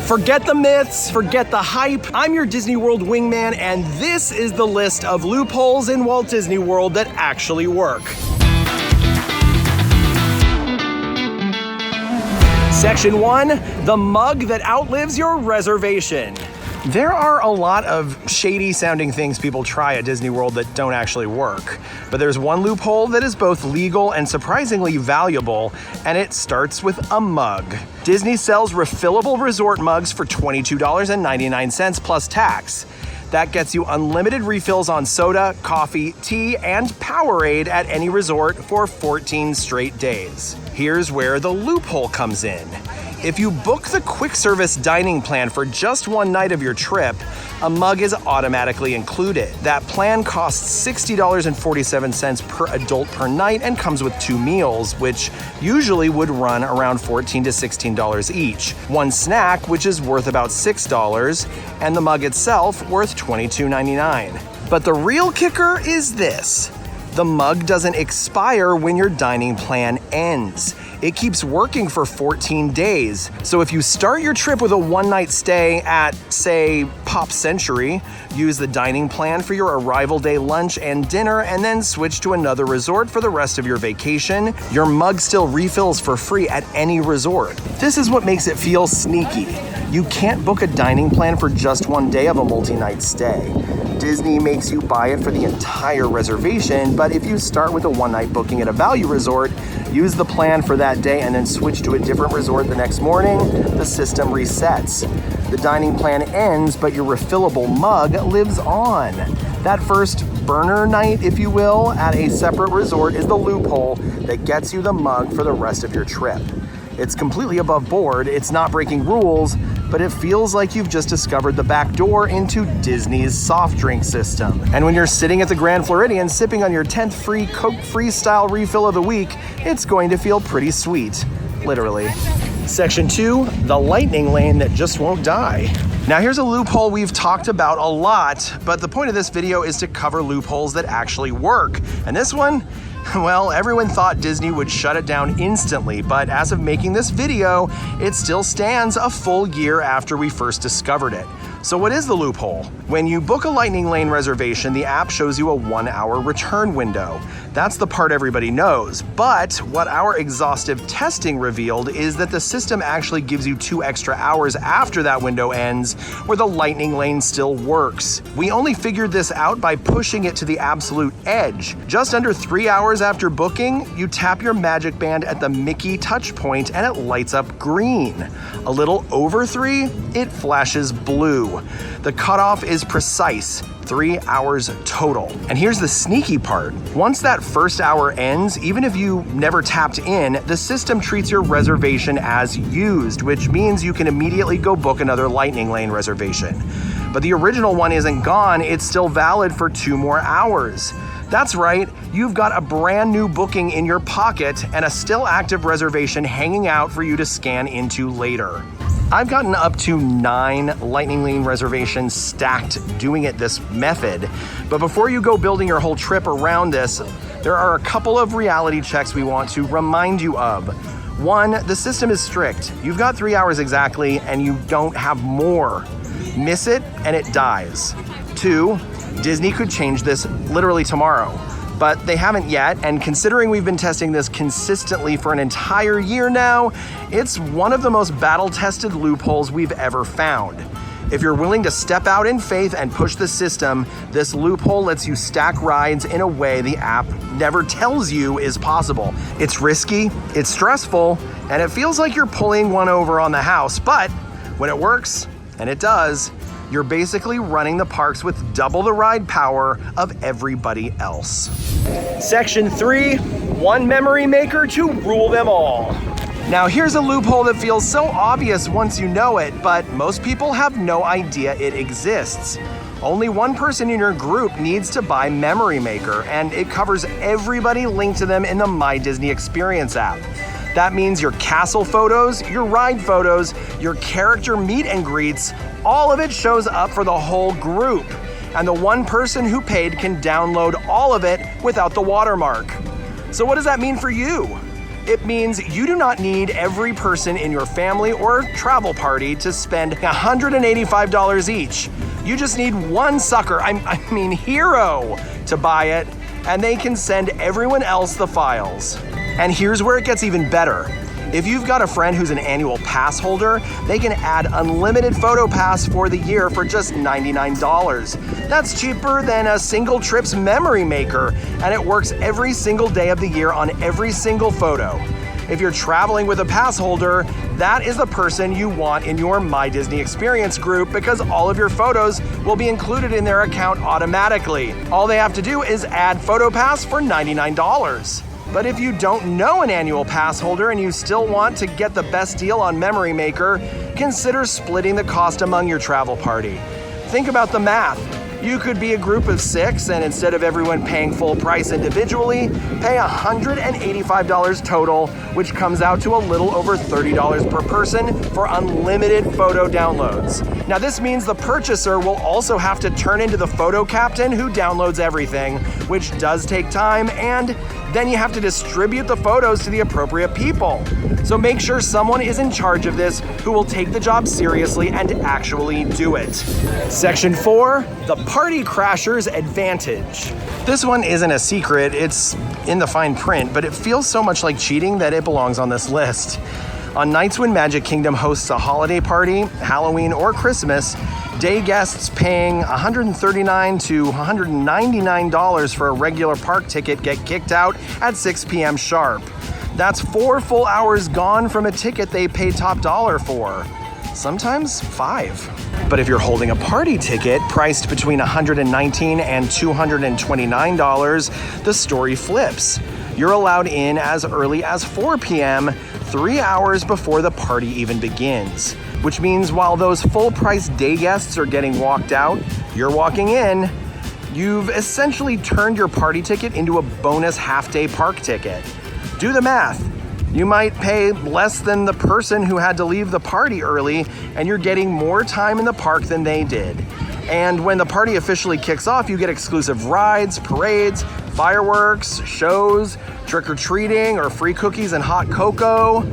Forget the myths, forget the hype. I'm your Disney World wingman, and this is the list of loopholes in Walt Disney World that actually work. Section 1, the mug that outlives your reservation. There are a lot of shady sounding things people try at Disney World that don't actually work. But there's one loophole that is both legal and surprisingly valuable, and it starts with a mug. Disney sells refillable resort mugs for $22.99 plus tax. That gets you unlimited refills on soda, coffee, tea, and Powerade at any resort for 14 straight days. Here's where the loophole comes in. If you book the quick service dining plan for just one night of your trip, a mug is automatically included. That plan costs $60.47 per adult per night and comes with 2 meals, which usually would run around $14 to $16 each. One snack, which is worth about $6, and the mug itself worth $22.99. But the real kicker is this. The mug doesn't expire when your dining plan ends. It keeps working for 14 days. So if you start your trip with a one-night stay at, say, Pop Century, use the dining plan for your arrival day lunch and dinner, and then switch to another resort for the rest of your vacation, your mug still refills for free at any resort. This is what makes it feel sneaky. You can't book a dining plan for just one day of a multi-night stay. Disney makes you buy it for the entire reservation, but if you start with a one-night booking at a value resort, use the plan for that day and then switch to a different resort the next morning, the system resets. The dining plan ends, but your refillable mug lives on. That first burner night, if you will, at a separate resort is the loophole that gets you the mug for the rest of your trip. It's completely above board, it's not breaking rules, but it feels like you've just discovered the back door into Disney's soft drink system. And when you're sitting at the Grand Floridian sipping on your 10th free Coke Freestyle refill of the week, it's going to feel pretty sweet, literally. Section 2, the lightning lane that just won't die. Now here's a loophole we've talked about a lot, but the point of this video is to cover loopholes that actually work. And this one, well, everyone thought Disney would shut it down instantly, but as of making this video, it still stands a full year after we first discovered it. So what is the loophole? When you book a lightning lane reservation, the app shows you a 1-hour return window. That's the part everybody knows, but what our exhaustive testing revealed is that the system actually gives you 2 extra hours after that window ends, where the lightning lane still works. We only figured this out by pushing it to the absolute edge. Just under 3 hours after booking, you tap your magic band at the Mickey touch point and it lights up green. A little over 3, it flashes blue. The cutoff is precise, 3 hours total. And here's the sneaky part. Once that first hour ends, even if you never tapped in, the system treats your reservation as used, which means you can immediately go book another lightning lane reservation. But the original one isn't gone, it's still valid for 2 more hours. That's right, you've got a brand new booking in your pocket and a still active reservation hanging out for you to scan into later. I've gotten up to 9 lightning lane reservations stacked doing it this method. But before you go building your whole trip around this, there are a couple of reality checks we want to remind you of. 1, the system is strict. You've got 3 hours exactly and you don't have more. Miss it and it dies. 2, Disney could change this literally tomorrow. But they haven't yet, and considering we've been testing this consistently for an entire year now, it's one of the most battle-tested loopholes we've ever found. If you're willing to step out in faith and push the system, this loophole lets you stack rides in a way the app never tells you is possible. It's risky, it's stressful, and it feels like you're pulling one over on the house, but when it works, and it does, you're basically running the parks with double the ride power of everybody else. Section 3, one memory maker to rule them all. Now here's a loophole that feels so obvious once you know it, but most people have no idea it exists. Only one person in your group needs to buy Memory Maker, and it covers everybody linked to them in the My Disney Experience app. That means your castle photos, your ride photos, your character meet and greets, all of it shows up for the whole group. And the one person who paid can download all of it without the watermark. So what does that mean for you? It means you do not need every person in your family or travel party to spend $185 each. You just need one sucker, I mean hero, to buy it, and they can send everyone else the files. And here's where it gets even better. If you've got a friend who's an annual pass holder, they can add unlimited photo pass for the year for just $99. That's cheaper than a single trip's memory maker, and it works every single day of the year on every single photo. If you're traveling with a pass holder, that is the person you want in your My Disney Experience group because all of your photos will be included in their account automatically. All they have to do is add PhotoPass for $99. But if you don't know an annual pass holder and you still want to get the best deal on Memory Maker, consider splitting the cost among your travel party. Think about the math. You could be a group of 6 and instead of everyone paying full price individually, pay $185 total, which comes out to a little over $30 per person for unlimited photo downloads. Now this means the purchaser will also have to turn into the photo captain who downloads everything, which does take time, and then you have to distribute the photos to the appropriate people. So make sure someone is in charge of this who will take the job seriously and actually do it. Section 4, the Party Crasher's Advantage. This one isn't a secret, it's in the fine print, but it feels so much like cheating that it belongs on this list. On nights when Magic Kingdom hosts a holiday party, Halloween or Christmas, day guests paying $139 to $199 for a regular park ticket get kicked out at 6 p.m. sharp. That's 4 full hours gone from a ticket they paid top dollar for. Sometimes 5. But if you're holding a party ticket priced between $119 and $229, the story flips. You're allowed in as early as 4 p.m., 3 hours before the party even begins. Which means while those full-price day guests are getting walked out, you're walking in. You've essentially turned your party ticket into a bonus half-day park ticket. Do the math. You might pay less than the person who had to leave the party early, and you're getting more time in the park than they did. And when the party officially kicks off, you get exclusive rides, parades, fireworks, shows, trick-or-treating, or free cookies and hot cocoa,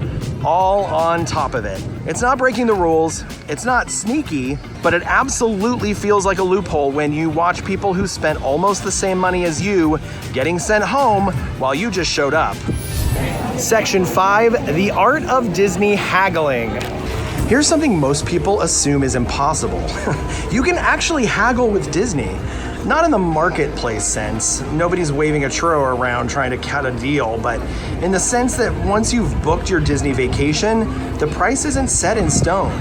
all on top of it. It's not breaking the rules, it's not sneaky, but it absolutely feels like a loophole when you watch people who spent almost the same money as you getting sent home while you just showed up. Section 5, the art of Disney haggling. Here's something most people assume is impossible. You can actually haggle with Disney. Not in the marketplace sense, nobody's waving a churro around trying to cut a deal, but in the sense that once you've booked your Disney vacation, the price isn't set in stone.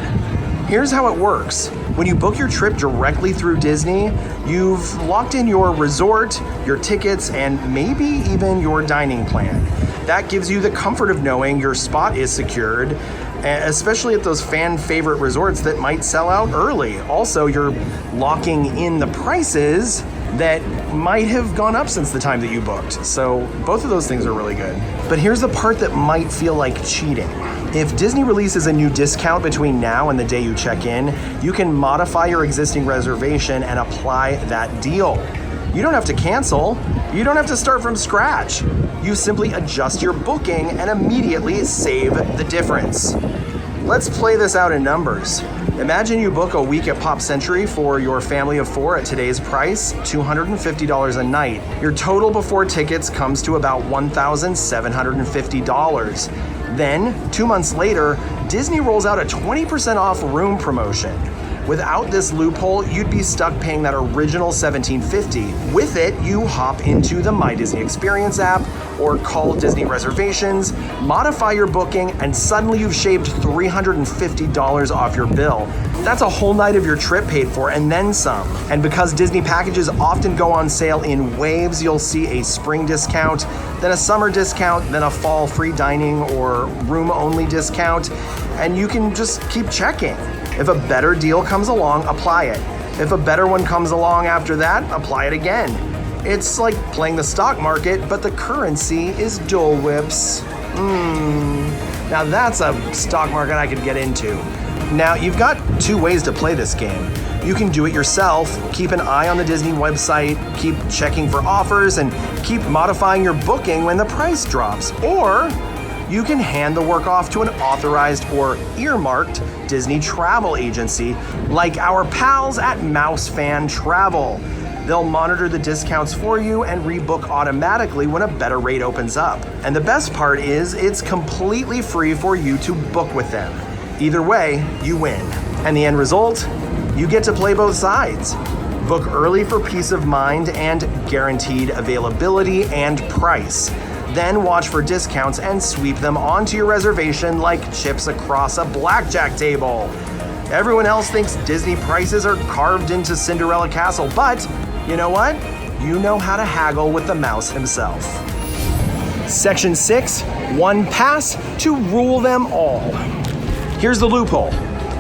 Here's how it works. When you book your trip directly through Disney, you've locked in your resort, your tickets, and maybe even your dining plan. That gives you the comfort of knowing your spot is secured, especially at those fan favorite resorts that might sell out early. Also, you're locking in the prices that might have gone up since the time that you booked. So both of those things are really good. But here's the part that might feel like cheating. If Disney releases a new discount between now and the day you check in, you can modify your existing reservation and apply that deal. You don't have to cancel. You don't have to start from scratch. You simply adjust your booking and immediately save the difference. Let's play this out in numbers. Imagine you book a week at Pop Century for your family of 4 at today's price, $250 a night. Your total before tickets comes to about $1,750. Then, 2 months later, Disney rolls out a 20% off room promotion. Without this loophole, you'd be stuck paying that original $1,750. With it, you hop into the My Disney Experience app or call Disney Reservations, modify your booking, and suddenly you've shaved $350 off your bill. That's a whole night of your trip paid for and then some. And because Disney packages often go on sale in waves, you'll see a spring discount, then a summer discount, then a fall free dining or room-only discount, and you can just keep checking. If a better deal comes along, apply it. If a better one comes along after that, apply it again. It's like playing the stock market, but the currency is Dole Whips. Now that's a stock market I could get into. Now you've got 2 ways to play this game. You can do it yourself, keep an eye on the Disney website, keep checking for offers, and keep modifying your booking when the price drops. Or you can hand the work off to an authorized or earmarked Disney travel agency like our pals at Mouse Fan Travel. They'll monitor the discounts for you and rebook automatically when a better rate opens up. And the best part is it's completely free for you to book with them. Either way, you win. And the end result? You get to play both sides. Book early for peace of mind and guaranteed availability and price. Then watch for discounts and sweep them onto your reservation like chips across a blackjack table. Everyone else thinks Disney prices are carved into Cinderella Castle, but you know what? You know how to haggle with the mouse himself. Section 6, one pass to rule them all. Here's the loophole.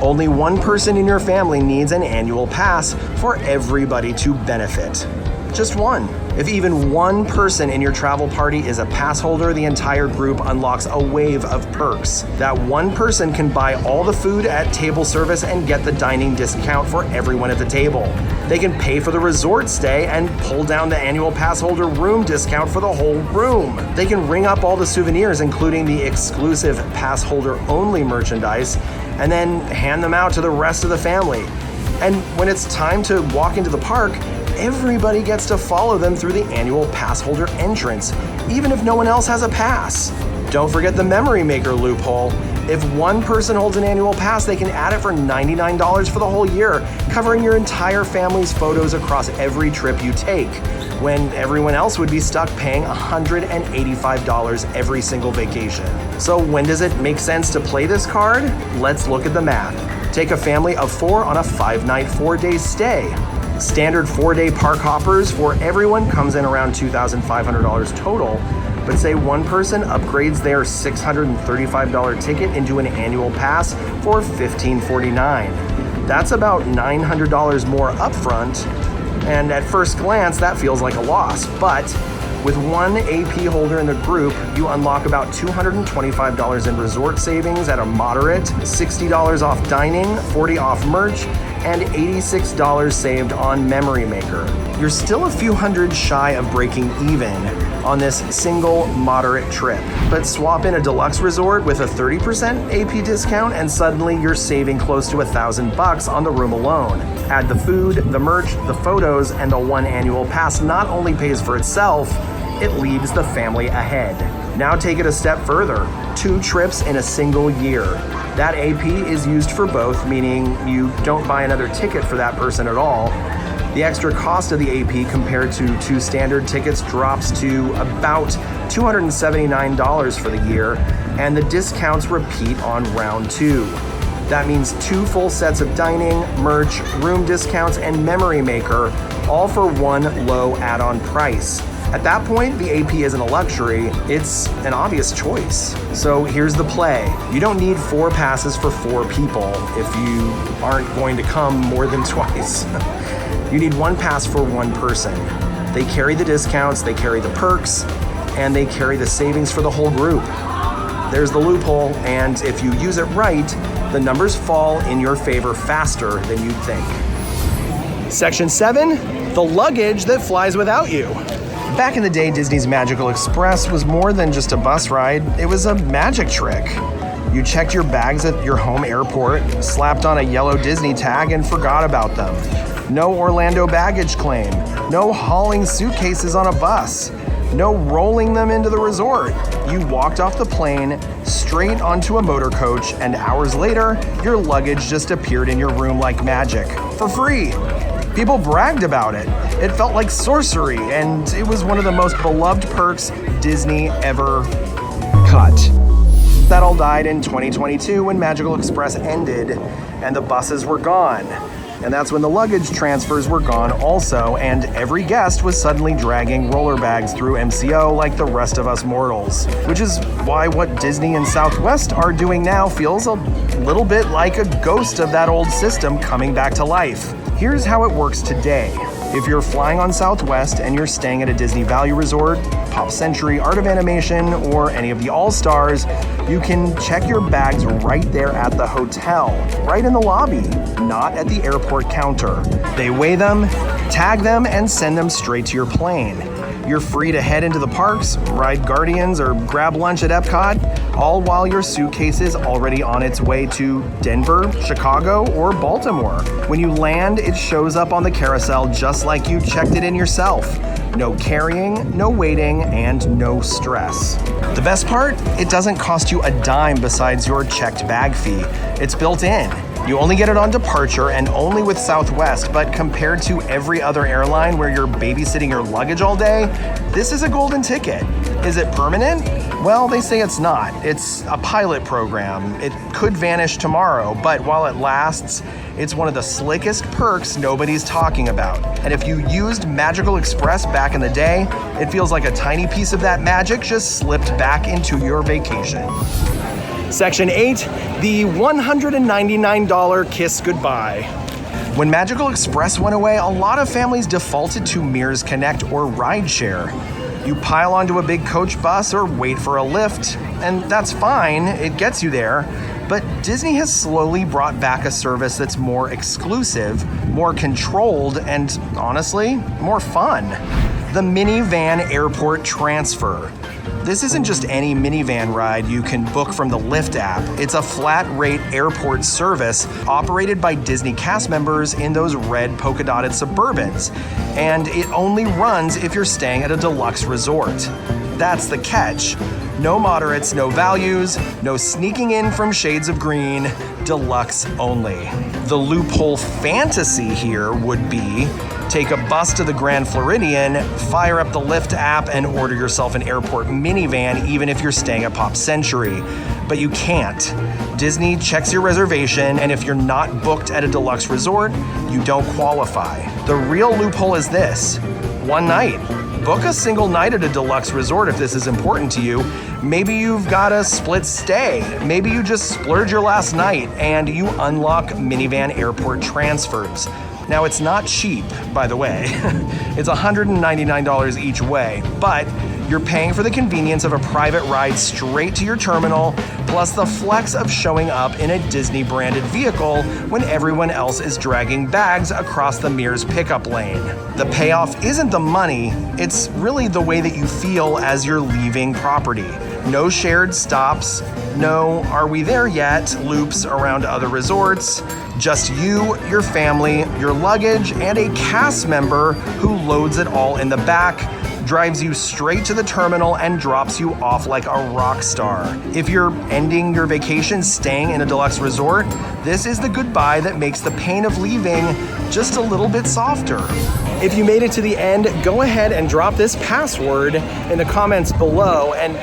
Only one person in your family needs an annual pass for everybody to benefit. Just one. If even one person in your travel party is a pass holder, the entire group unlocks a wave of perks. That one person can buy all the food at table service and get the dining discount for everyone at the table. They can pay for the resort stay and pull down the annual pass holder room discount for the whole room. They can ring up all the souvenirs, including the exclusive pass holder only merchandise, and then hand them out to the rest of the family. And when it's time to walk into the park, everybody gets to follow them through the annual pass holder entrance, even if no one else has a pass. Don't forget the memory maker loophole. If one person holds an annual pass, they can add it for $99 for the whole year, covering your entire family's photos across every trip you take, when everyone else would be stuck paying $185 every single vacation. So when does it make sense to play this card? Let's look at the math. Take a family of 4 on a 5-night, 4-day stay. Standard 4-day park hoppers for everyone comes in around $2,500 total, but say one person upgrades their $635 ticket into an annual pass for $1,549. That's about $900 more upfront, and at first glance that feels like a loss, but with one AP holder in the group, you unlock about $225 in resort savings at a moderate, $60 off dining, $40 off merch, and $86 saved on Memory Maker. You're still a few hundred shy of breaking even on this single moderate trip, but swap in a deluxe resort with a 30% AP discount and suddenly you're saving close to $1,000 on the room alone. Add the food, the merch, the photos, and the one annual pass not only pays for itself, it leaves the family ahead. Now take it a step further, 2 trips in a single year. That AP is used for both, meaning you don't buy another ticket for that person at all. The extra cost of the AP compared to 2 standard tickets drops to about $279 for the year, and the discounts repeat on round 2. That means 2 full sets of dining, merch, room discounts, and Memory Maker, all for one low add-on price. At that point, the AP isn't a luxury, it's an obvious choice. So here's the play. You don't need 4 passes for 4 people if you aren't going to come more than twice. You need 1 pass for 1 person. They carry the discounts, they carry the perks, and they carry the savings for the whole group. There's the loophole, and if you use it right, the numbers fall in your favor faster than you'd think. Section 7, the luggage that flies without you. Back in the day, Disney's Magical Express was more than just a bus ride, it was a magic trick. You checked your bags at your home airport, slapped on a yellow Disney tag, and forgot about them. No Orlando baggage claim, no hauling suitcases on a bus, no rolling them into the resort. You walked off the plane, straight onto a motor coach, and hours later, your luggage just appeared in your room like magic, for free. People bragged about it. It felt like sorcery, and it was one of the most beloved perks Disney ever cut. That all died in 2022 when Magical Express ended and the buses were gone. And that's when the luggage transfers were gone also, and every guest was suddenly dragging roller bags through MCO like the rest of us mortals. Which is why what Disney and Southwest are doing now feels a little bit like a ghost of that old system coming back to life. Here's how it works today. If you're flying on Southwest and you're staying at a Disney Value Resort, Pop Century, Art of Animation, or any of the All-Stars, you can check your bags right there at the hotel, right in the lobby, not at the airport counter. They weigh them, tag them, and send them straight to your plane. You're free to head into the parks, ride Guardians, or grab lunch at Epcot, all while your suitcase is already on its way to Denver, Chicago, or Baltimore. When you land, it shows up on the carousel just like you checked it in yourself. No carrying, no waiting, and no stress. The best part? It doesn't cost you a dime besides your checked bag fee. It's built in. You only get it on departure and only with Southwest, but compared to every other airline where you're babysitting your luggage all day, this is a golden ticket. Is it permanent? Well, they say it's not. It's a pilot program. It could vanish tomorrow, but while it lasts, it's one of the slickest perks nobody's talking about. And if you used Magical Express back in the day, it feels like a tiny piece of that magic just slipped back into your vacation. Section 8, the $199 kiss goodbye. When Magical Express went away, a lot of families defaulted to Mears Connect or rideshare. You pile onto a big coach bus or wait for a lift, and that's fine, it gets you there. But Disney has slowly brought back a service that's more exclusive, more controlled, and honestly, more fun. The Minivan Airport Transfer. This isn't just any minivan ride you can book from the Lyft app. It's a flat-rate airport service operated by Disney cast members in those red polka-dotted Suburbans. And it only runs if you're staying at a deluxe resort. That's the catch. No moderates, no values, no sneaking in from shades of green, deluxe only. The loophole fantasy here would be take a bus to the Grand Floridian, fire up the Lyft app, and order yourself an airport minivan even if you're staying at Pop Century. But you can't. Disney checks your reservation, and if you're not booked at a deluxe resort, you don't qualify. The real loophole is this: one night. Book a single night at a deluxe resort if this is important to you. Maybe you've got a split stay. Maybe you just splurge your last night and you unlock minivan airport transfers. Now, it's not cheap, by the way. It's $199 each way, but you're paying for the convenience of a private ride straight to your terminal, plus the flex of showing up in a Disney-branded vehicle when everyone else is dragging bags across the Mears pickup lane. The payoff isn't the money, it's really the way that you feel as you're leaving property. No shared stops, no "are we there yet" loops around other resorts. Just you, your family, your luggage, and a cast member who loads it all in the back, drives you straight to the terminal, and drops you off like a rock star. If you're ending your vacation staying in a deluxe resort, this is the goodbye that makes the pain of leaving just a little bit softer. If you made it to the end, go ahead and drop this password in the comments below, and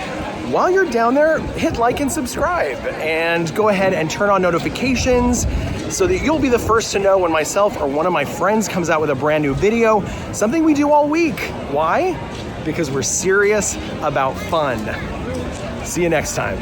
while you're down there, hit like and subscribe, and go ahead and turn on notifications so that you'll be the first to know when myself or one of my friends comes out with a brand new video, something we do all week. Why? Because we're serious about fun. See you next time.